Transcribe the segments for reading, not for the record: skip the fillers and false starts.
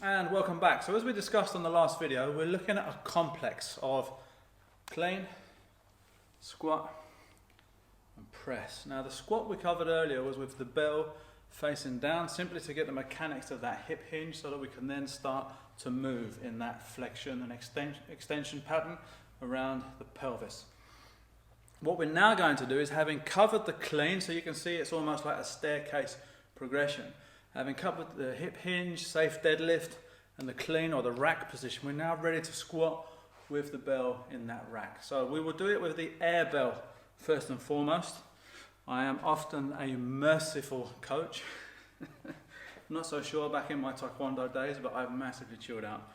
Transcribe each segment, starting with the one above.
And welcome back. So as we discussed on the last video, we're looking at a complex of clean, squat and press. Now the squat we covered earlier was with the bell facing down, simply to get the mechanics of that hip hinge so that we can then start to move in that flexion and extension pattern around the pelvis. What we're now going to do is, having covered the clean, so you can see it's almost like a staircase progression. Having covered the hip hinge, safe deadlift, and the clean or the rack position, we're now ready to squat with the bell in that rack. So we will do it with the air bell first and foremost. I am often a merciful coach. Not so sure back in my taekwondo days, but I've massively chilled out.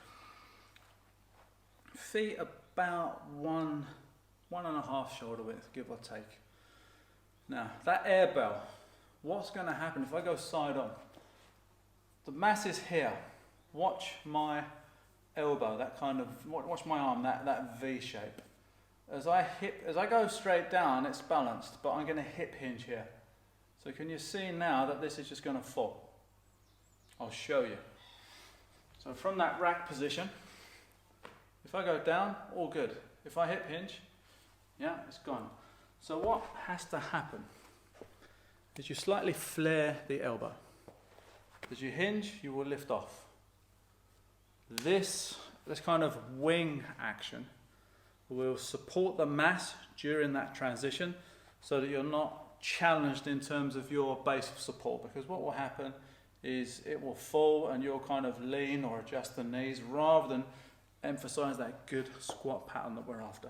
Feet about one and a half shoulder width, give or take. Now that air bell, what's going to happen if I go side on? The mass is here. Watch my elbow, that kind of, watch my arm, that V shape. As I go straight down, it's balanced, but I'm going to hip hinge here. So can you see now that this is just going to fall? I'll show you. So from that rack position, if I go down, all good. If I hip hinge, yeah, it's gone. So what has to happen is you slightly flare the elbow. As you hinge, you will lift off. This kind of wing action will support the mass during that transition so that you're not challenged in terms of your base of support, because what will happen is it will fall and you'll kind of lean or adjust the knees rather than emphasize that good squat pattern that we're after.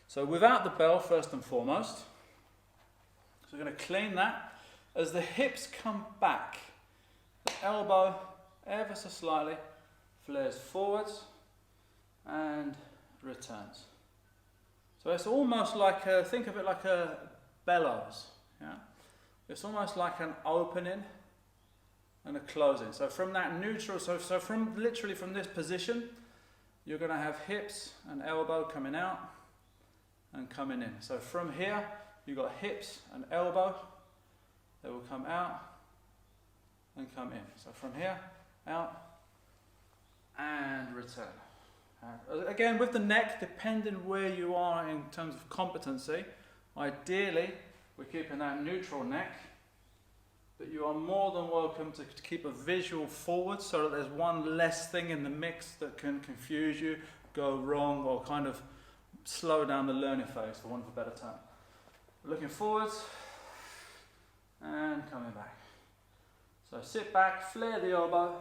So without the bell, first and foremost, so we're going to clean that. As the hips come back, the elbow ever so slightly flares forwards and returns. So it's almost like think of it like a bellows. Yeah? It's almost like an opening and a closing. So from that neutral, so from literally from this position, you're going to have hips and elbow coming out and coming in. So from here, you've got hips and elbow. They will come out and come in. So from here, out and return. Again, with the neck, depending where you are in terms of competency, ideally we're keeping that neutral neck, but you are more than welcome to keep a visual forward so that there's one less thing in the mix that can confuse you, go wrong, or kind of slow down the learning phase, for want of a better term. Looking forwards and coming back. So sit back, flare the elbow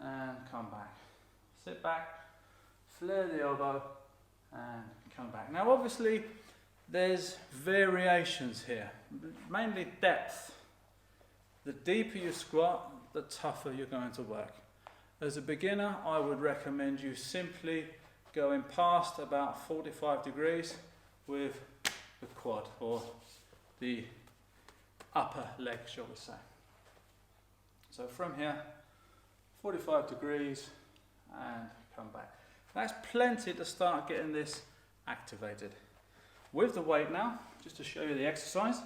and come back. Sit back, flare the elbow and come back. Now obviously there's variations here, mainly depth. The deeper you squat, the tougher you're going to work. As a beginner, I would recommend you simply going past about 45 degrees with the quad, or the upper leg, shall we say. So from here, 45 degrees and come back. That's plenty to start getting this activated. With the weight now, just to show you the exercise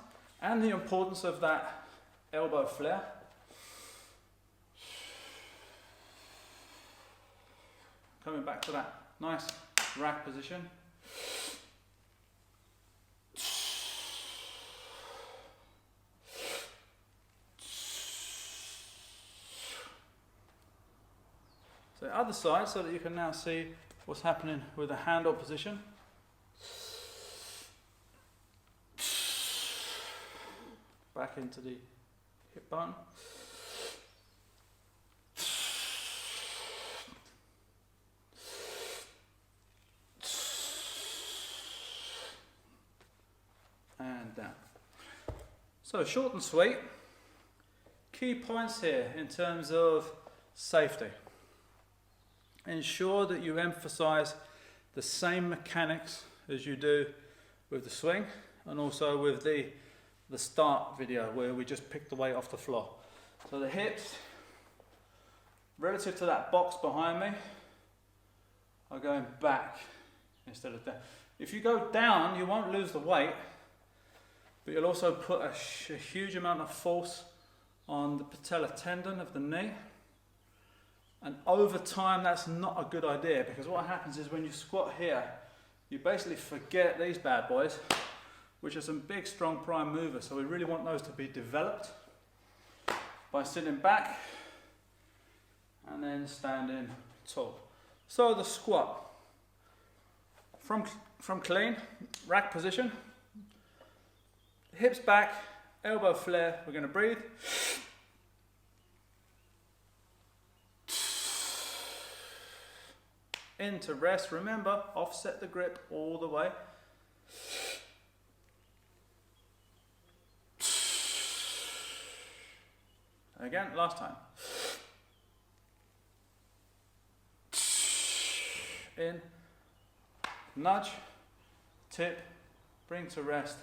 and the importance of that elbow flare. Coming back to that nice rack position. So the other side, so that you can now see what's happening with the handle position. Back into the hip bone. And down. So short and sweet. Key points here in terms of safety. Ensure that you emphasize the same mechanics as you do with the swing and also with the start video where we just picked the weight off the floor. So the hips, relative to that box behind me, are going back instead of down. If you go down, you won't lose the weight, but you'll also put a huge amount of force on the patellar tendon of the knee, And over time, that's not a good idea, because what happens is when you squat here, you basically forget these bad boys, which are some big, strong prime movers. So we really want those to be developed by sitting back and then standing tall. So the squat, from clean, rack position, hips back, elbow flare, we're going to breathe. Into rest, remember, offset the grip all the way. Again, last time. In, nudge, tip, bring to rest,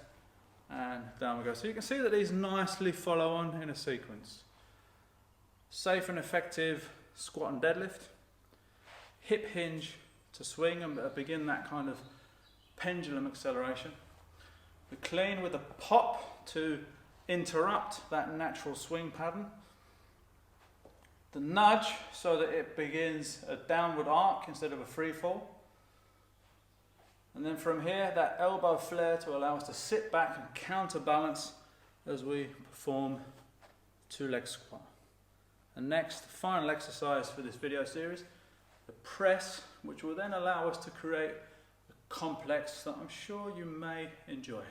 and down we go. So you can see that these nicely follow on in a sequence. Safe and effective squat and deadlift. Hip hinge to swing and begin that kind of pendulum acceleration. We clean with a pop to interrupt that natural swing pattern. The nudge so that it begins a downward arc instead of a free fall. And then from here, that elbow flare to allow us to sit back and counterbalance as we perform two-leg squat. And next, final exercise for this video series, the press, which will then allow us to create a complex that I'm sure you may enjoy.